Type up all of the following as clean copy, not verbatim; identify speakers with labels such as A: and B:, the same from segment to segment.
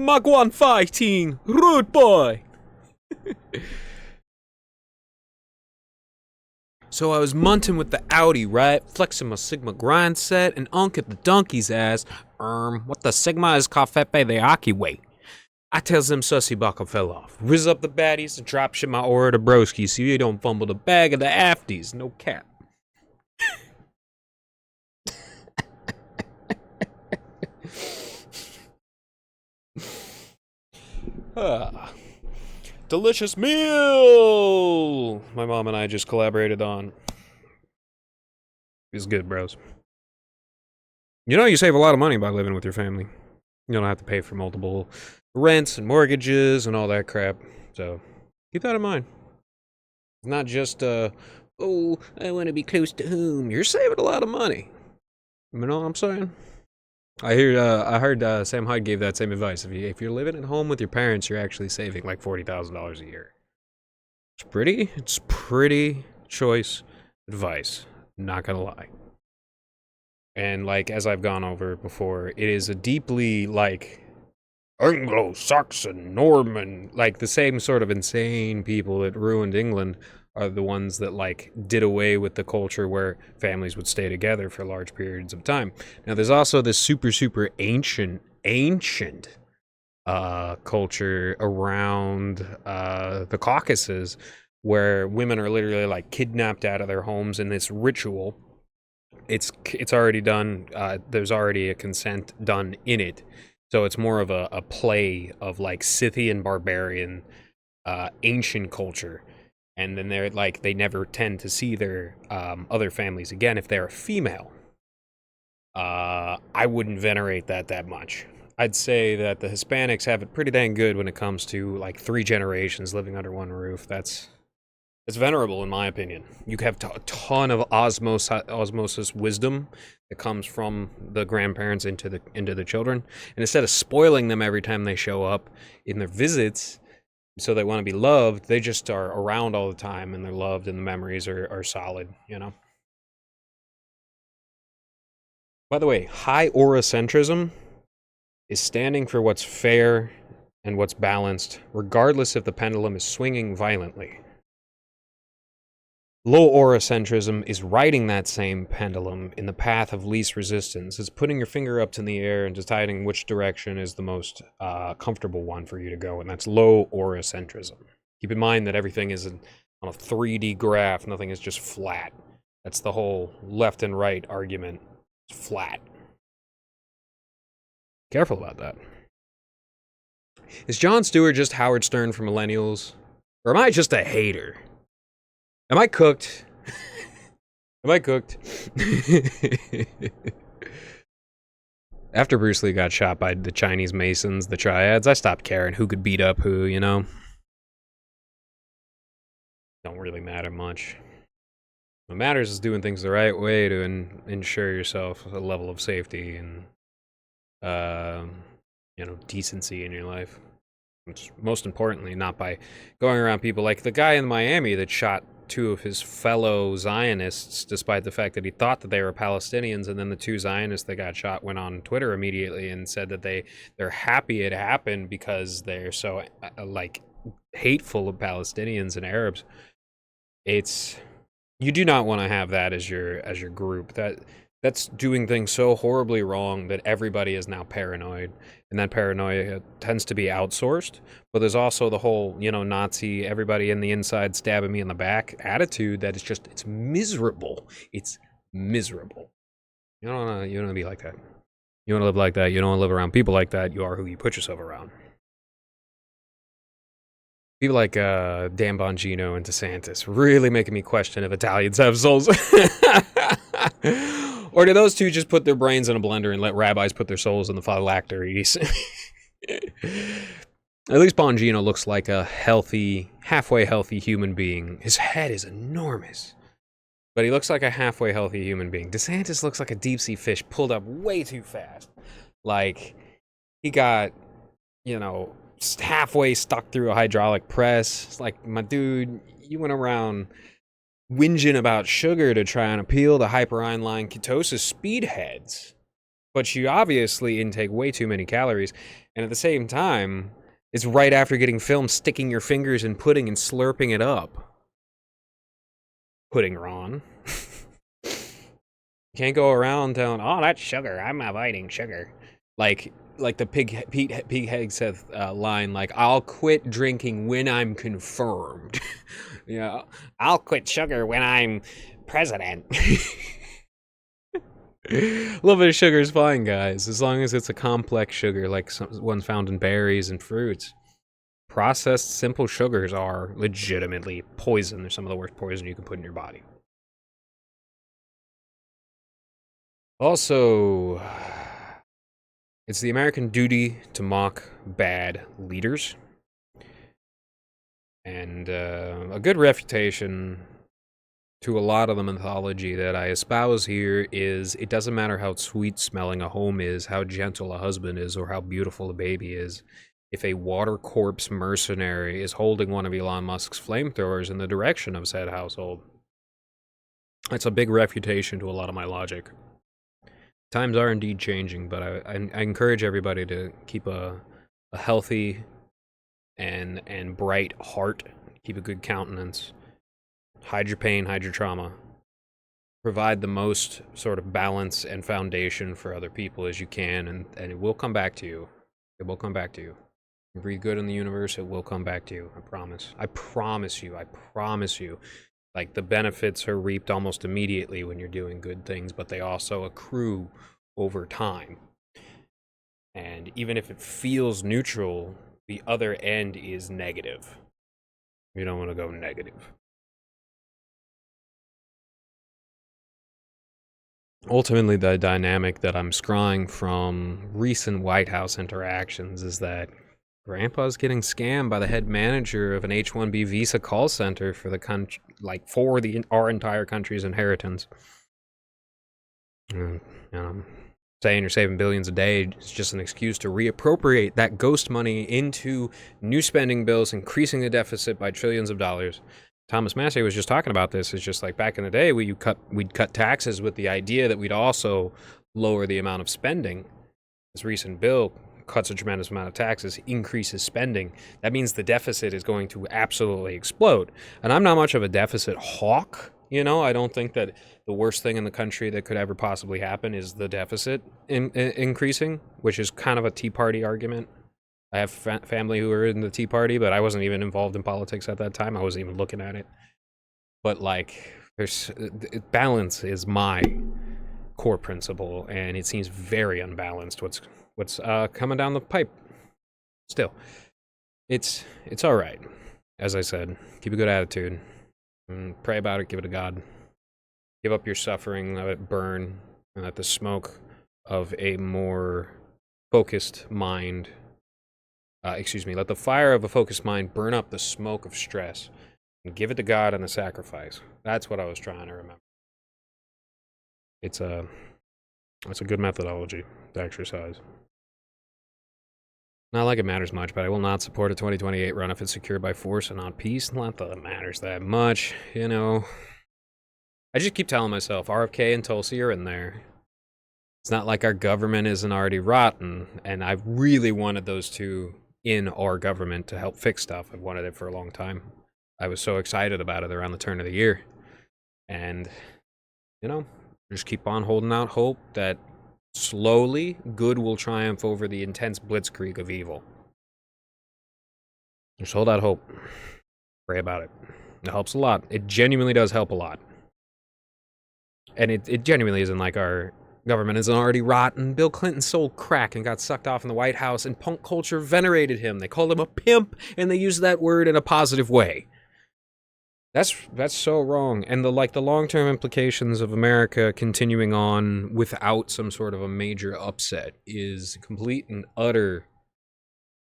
A: Magwan fighting, rude boy. So I was munting with the Audi, right? Flexing my Sigma grind set and unk at the donkey's ass. What the Sigma is covfefe the ocky way. I tells them sussy buckle fell off. Riz up the baddies and drop shit my aura to broski so you don't fumble the bag of the afties. No cap. Delicious meal! My mom and I just collaborated on. It's good, bros. You know, you save a lot of money by living with your family. You don't have to pay for multiple rents and mortgages and all that crap. So, keep that in mind. It's not just, oh, I want to be close to home. You're saving a lot of money. You know what I'm saying? I heard Sam Hyde gave that same advice. If you're living at home with your parents, you're actually saving like $40,000 a year. It's pretty choice advice. Not gonna lie. And like, as I've gone over before, it is a deeply like Anglo-Saxon, Norman, like the same sort of insane people that ruined England are the ones that like did away with the culture where families would stay together for large periods of time. Now there's also this super ancient culture around the Caucasus where women are literally like kidnapped out of their homes in this ritual. It's already done. There's already a consent done in it. So it's more of a play of like Scythian barbarian ancient culture. And then they're like, they never tend to see their other families again if they're a female. I wouldn't venerate that much. I'd say that the Hispanics have it pretty dang good when it comes to like 3 generations living under one roof. It's venerable in my opinion. You have a ton of osmosis wisdom that comes from the grandparents into the children, and instead of spoiling them every time they show up in their visits, so they want to be loved, they just are around all the time and they're loved and the memories are solid, you know. By the way, high auracentrism is standing for what's fair and what's balanced, regardless if the pendulum is swinging violently. Low auracentrism is riding that same pendulum in the path of least resistance. It's putting your finger up in the air and deciding which direction is the most comfortable one for you to go, and that's low auracentrism. Keep in mind that everything is on a 3D graph. Nothing is just flat. That's the whole left and right argument. It's flat. Careful about that. Is Jon Stewart just Howard Stern for millennials? Or am I just a hater? Am I cooked? Am I cooked? After Bruce Lee got shot by the Chinese Masons, the Triads, I stopped caring who could beat up who, you know? Don't really matter much. What matters is doing things the right way to ensure yourself a level of safety and, you know, decency in your life. Which, most importantly, not by going around people like the guy in Miami that shot 2 of his fellow Zionists, despite the fact that he thought that they were Palestinians, and then the 2 Zionists that got shot went on Twitter immediately and said that they're happy it happened because they're so like hateful of Palestinians and Arabs. You do not want to have that as your group. That's doing things so horribly wrong that everybody is now paranoid, and that paranoia tends to be outsourced. But there's also the whole, you know, Nazi, everybody in the inside stabbing me in the back attitude that it's miserable. It's miserable. You don't want to be like that. You want to live like that. You don't want to live around people like that. You are who you put yourself around. People like Dan Bongino and DeSantis really making me question if Italians have souls. Or do those two just put their brains in a blender and let rabbis put their souls in the phylacteries? At least Bongino looks like a halfway healthy human being. His head is enormous, but he looks like a halfway healthy human being. DeSantis looks like a deep sea fish pulled up way too fast. Like, he got, you know, halfway stuck through a hydraulic press. It's like, my dude, you went around whinging about sugar to try and appeal to hyperionline ketosis speedheads. but you obviously intake way too many calories. And at the same time, it's right after getting filmed sticking your fingers in pudding and slurping it up. Pudding Ron. Can't go around telling, "Oh, that's sugar. I'm avoiding sugar." Like the Pete Hegseth line, like, "I'll quit drinking when I'm confirmed." Yeah, I'll quit sugar when I'm president. A little bit of sugar is fine, guys, as long as it's a complex sugar like one found in berries and fruits. Processed simple sugars are legitimately poison. They're some of the worst poison you can put in your body. Also, it's the American duty to mock bad leaders. And a good refutation to a lot of the mythology that I espouse here is it doesn't matter how sweet smelling a home is, how gentle a husband is, or how beautiful a baby is. If a water corpse mercenary is holding one of Elon Musk's flamethrowers in the direction of said household, that's a big refutation to a lot of my logic. Times are indeed changing, but I encourage everybody to keep a healthy and bright heart, keep a good countenance, hide your pain, hide your trauma, provide the most sort of balance and foundation for other people as you can, and it will come back to you. It will come back to you. You breathe good in the universe, it will come back to you. I promise. I promise you. I promise you. Like, the benefits are reaped almost immediately when you're doing good things, but they also accrue over time. And even if it feels neutral, the other end is negative. You don't want to go negative. Ultimately, the dynamic that I'm scrying from recent White House interactions is that Grandpa's getting scammed by the head manager of an H-1B visa call center for the country, like for our entire country's inheritance. Saying you're saving billions a day is just an excuse to reappropriate that ghost money into new spending bills, increasing the deficit by trillions of dollars. Thomas Massey was just talking about this. It's just like back in the day, we'd cut taxes with the idea that we'd also lower the amount of spending. This recent bill cuts a tremendous amount of taxes, increases spending. That means the deficit is going to absolutely explode. And I'm not much of a deficit hawk. I don't think that the worst thing in the country that could ever possibly happen is the deficit increasing, which is kind of a Tea Party argument. I have family who are in the Tea Party, but I wasn't even involved in politics at that time. I wasn't even looking at it. But there's balance is my core principle, and it seems very unbalanced. What's coming down the pipe? Still, it's all right. As I said, keep a good attitude. Pray about it. Give it to God. Give up your suffering. Let it burn, and let the smoke of a more focused mind. Let the fire of a focused mind burn up the smoke of stress and give it to God in the sacrifice. That's what I was trying to remember. It's a good methodology to exercise. Not like it matters much, but I will not support a 2028 run if it's secured by force and not peace. Not that it matters that much, I just keep telling myself RFK and Tulsi are in there. It's not like our government isn't already rotten, and I've really wanted those two in our government to help fix stuff. I've wanted it for a long time. I was so excited about it around the turn of the year. And, just keep on holding out hope that slowly good will triumph over the intense blitzkrieg of evil. Just hold out hope. Pray about it. It helps a lot. It genuinely does help a lot. And it genuinely isn't like our government isn't already rotten. Bill Clinton sold crack and got sucked off in the White House, and punk culture venerated him. They called him a pimp, and they used that word in a positive way. That's so wrong. And the long-term implications of America continuing on without some sort of a major upset is complete and utter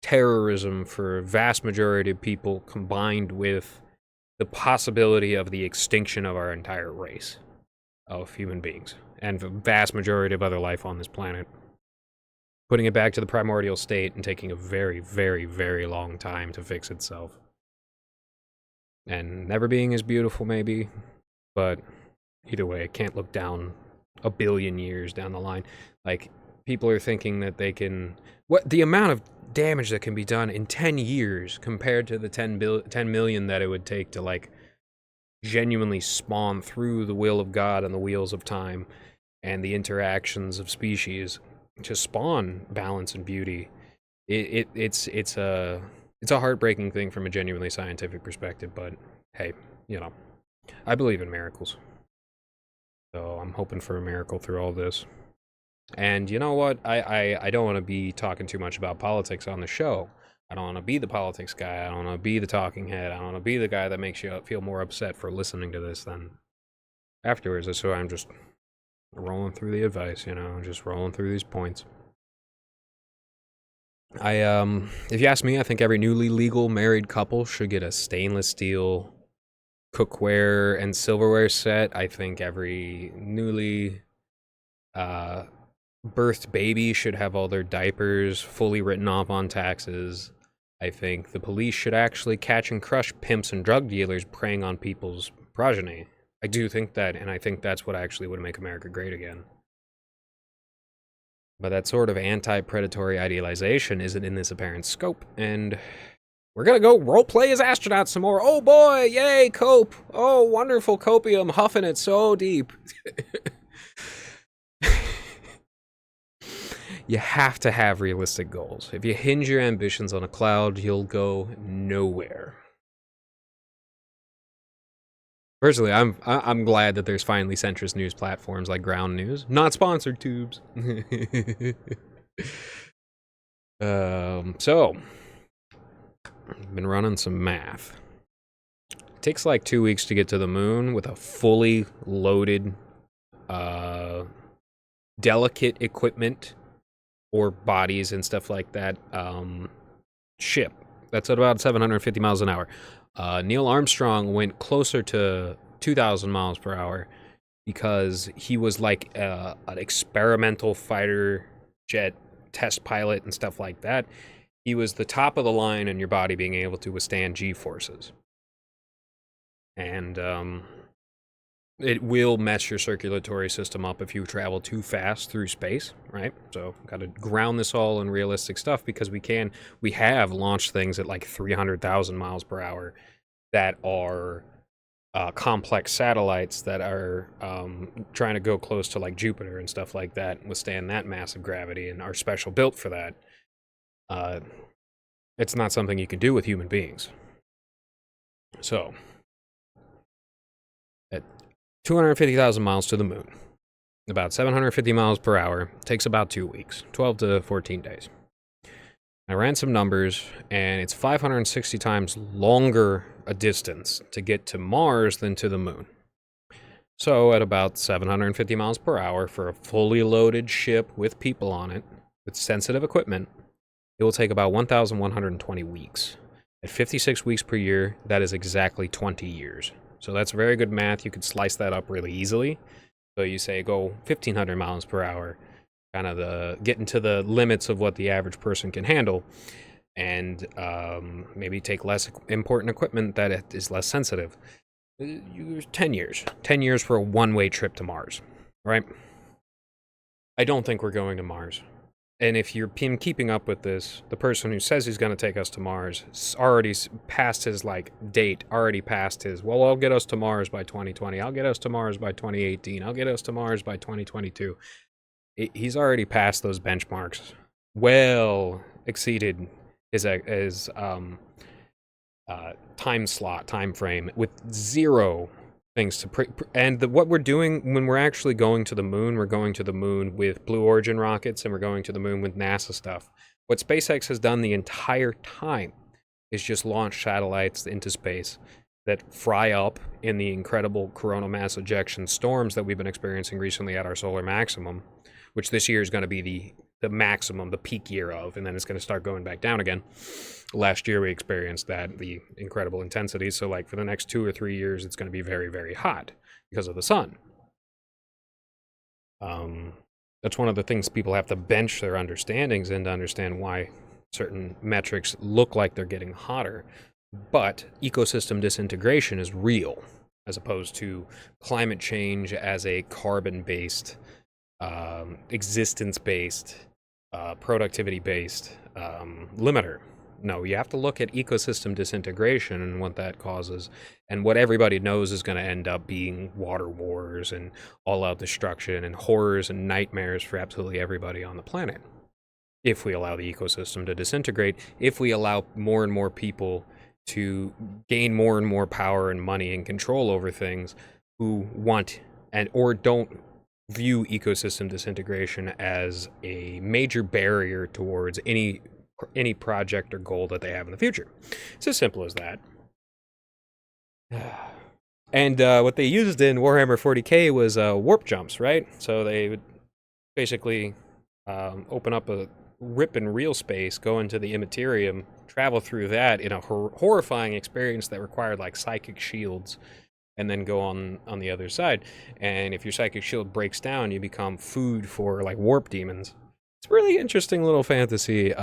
A: terrorism for a vast majority of people, combined with the possibility of the extinction of our entire race of human beings and the vast majority of other life on this planet. Putting it back to the primordial state and taking a very, very, very long time to fix itself. And never being as beautiful, maybe, but either way, it can't look down a billion years down the line. Like, people are thinking that they can... What the amount of damage that can be done in 10 years compared to the 10 million that it would take to, like, genuinely spawn through the will of God and the wheels of time and the interactions of species to spawn balance and beauty. It's a heartbreaking thing from a genuinely scientific perspective, but hey, I believe in miracles. So I'm hoping for a miracle through all this. And you know what? I don't want to be talking too much about politics on the show. I don't want to be the politics guy. I don't want to be the talking head. I don't want to be the guy that makes you feel more upset for listening to this than afterwards. So I'm just rolling through the advice, just rolling through these points. If you ask me, I think every newly legal married couple should get a stainless steel cookware and silverware set. I think every newly birthed baby should have all their diapers fully written off on taxes. I think the police should actually catch and crush pimps and drug dealers preying on people's progeny. I do think that, and I think that's what actually would make America great again. But that sort of anti-predatory idealization isn't in this apparent scope, and we're gonna go roleplay as astronauts some more. Oh boy, yay, cope. Oh, wonderful copium, huffing it so deep. You have to have realistic goals. If you hinge your ambitions on a cloud, you'll go nowhere. Personally, I'm glad that there's finally centrist news platforms like Ground News. Not sponsored, tubes. So, I've been running some math. It takes like 2 weeks to get to the moon with a fully loaded, delicate equipment or bodies and stuff like that, ship. That's at about 750 miles an hour. Neil Armstrong went closer to 2,000 miles per hour because he was like an experimental fighter jet test pilot and stuff like that. He was the top of the line in your body being able to withstand G-forces. And it will mess your circulatory system up if you travel too fast through space, right? So got to ground this all in realistic stuff because we have launched things at like 300,000 miles per hour that are complex satellites that are trying to go close to like Jupiter and stuff like that and withstand that massive gravity and are special built for that. It's not something you can do with human beings. So, at 250,000 miles to the moon, about 750 miles per hour, takes about 2 weeks, 12 to 14 days. I ran some numbers, and it's 560 times longer a distance to get to Mars than to the moon. So at about 750 miles per hour for a fully loaded ship with people on it, with sensitive equipment, it will take about 1,120 weeks. At 56 weeks per year, that is exactly 20 years. So that's very good math. You could slice that up really easily. So you say go 1,500 miles per hour, kind of getting to the limits of what the average person can handle, and maybe take less important equipment that is less sensitive. 10 years. 10 years for a one-way trip to Mars, right? I don't think we're going to Mars. And if you're keeping up with this, the person who says he's going to take us to Mars already passed his, date, already passed his, well, I'll get us to Mars by 2020. I'll get us to Mars by 2018. I'll get us to Mars by 2022. He's already passed those benchmarks. Well exceeded his time frame with zero things to what we're doing when we're actually going to the moon, we're going to the moon with Blue Origin rockets and we're going to the moon with NASA stuff. What SpaceX has done the entire time is just launch satellites into space that fry up in the incredible coronal mass ejection storms that we've been experiencing recently at our solar maximum, which this year is going to be the maximum, the peak year of, and then it's going to start going back down again. Last year we experienced that, the incredible intensity, so for the next 2 or 3 years it's going to be very, very hot because of the sun. That's one of the things people have to bench their understandings in to understand why certain metrics look like they're getting hotter. But ecosystem disintegration is real, as opposed to climate change as a carbon-based existence-based, productivity-based limiter. No, you have to look at ecosystem disintegration and what that causes, and what everybody knows is going to end up being water wars and all-out destruction and horrors and nightmares for absolutely everybody on the planet. If we allow the ecosystem to disintegrate, if we allow more and more people to gain more and more power and money and control over things who want and or don't view ecosystem disintegration as a major barrier towards any project or goal that they have in the future. It's as simple as that. And what they used in Warhammer 40k was warp jumps, right? So they would basically open up a rip in real space, go into the Immaterium, travel through that in a horrifying experience that required like psychic shields, and then go on the other side. And if your psychic shield breaks down, you become food for like warp demons. It's a really interesting little fantasy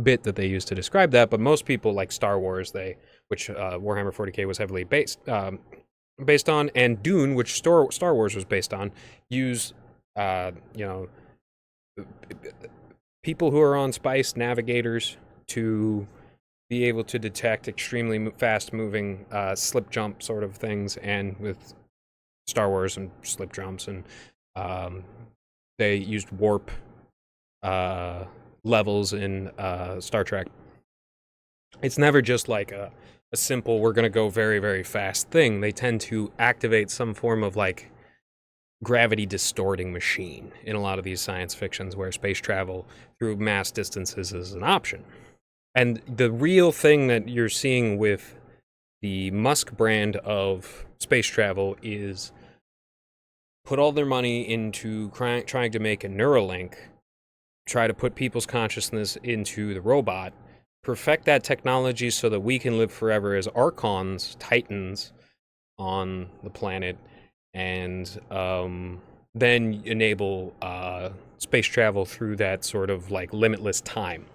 A: bit that they use to describe that. But most people like Star Wars, which Warhammer 40k was heavily based on, and Dune, which Star Wars was based on, use people who are on Spice navigators to be able to detect extremely fast-moving slip jump sort of things, and with Star Wars and slip jumps, and they used warp levels in Star Trek. It's never just like a simple, we're going to go very, very fast thing. They tend to activate some form of like gravity distorting machine in a lot of these science fictions where space travel through mass distances is an option. And the real thing that you're seeing with the Musk brand of space travel is put all their money into trying to make a Neuralink, try to put people's consciousness into the robot, perfect that technology so that we can live forever as Archons, Titans on the planet, and then enable space travel through that sort of like limitless time.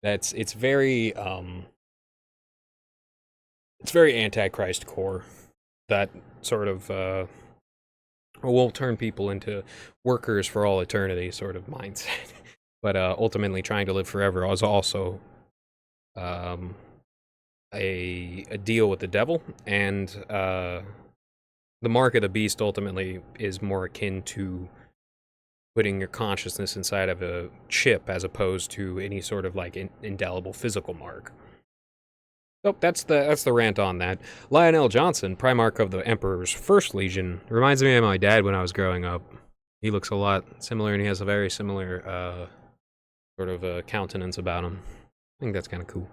A: It's very Antichrist core, that sort of will turn people into workers for all eternity sort of mindset. But ultimately trying to live forever is also a deal with the devil, and the mark of the beast ultimately is more akin to putting your consciousness inside of a chip as opposed to any sort of like indelible physical mark. Oh, that's the rant on that. Lionel Johnson, Primarch of the Emperor's First Legion, reminds me of my dad when I was growing up. He looks a lot similar, and he has a very similar sort of countenance about him. I think that's kind of cool.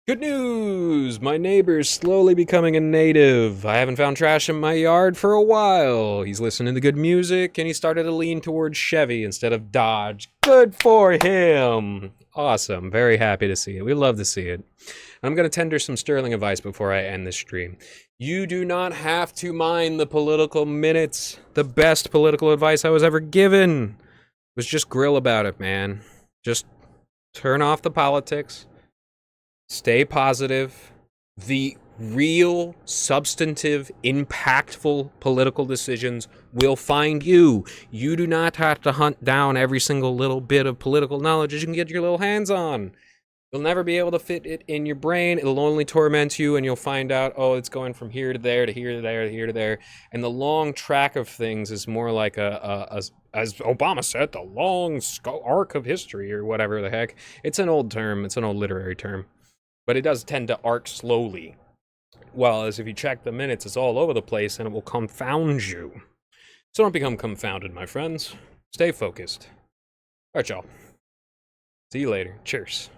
A: Good news! My neighbor's slowly becoming a native. I haven't found trash in my yard for a while. He's listening to good music, and he started to lean towards Chevy instead of Dodge. Good for him! Awesome. Very happy to see it. We love to see it. I'm going to tender some sterling advice before I end this stream. You do not have to mind the political minutes. The best political advice I was ever given was just grill about it, man. Just turn off the politics. Stay positive. The real, substantive, impactful political decisions will find you. You do not have to hunt down every single little bit of political knowledge that you can get your little hands on. You'll never be able to fit it in your brain. It'll only torment you, and you'll find out, oh, it's going from here to there to here to there to here to there. And the long track of things is more like as Obama said, the long arc of history, or whatever the heck. It's an old term. It's an old literary term. But it does tend to arc slowly. Well, as if you check the minutes, it's all over the place, and it will confound you. So don't become confounded, my friends. Stay focused. All right, y'all. See you later. Cheers.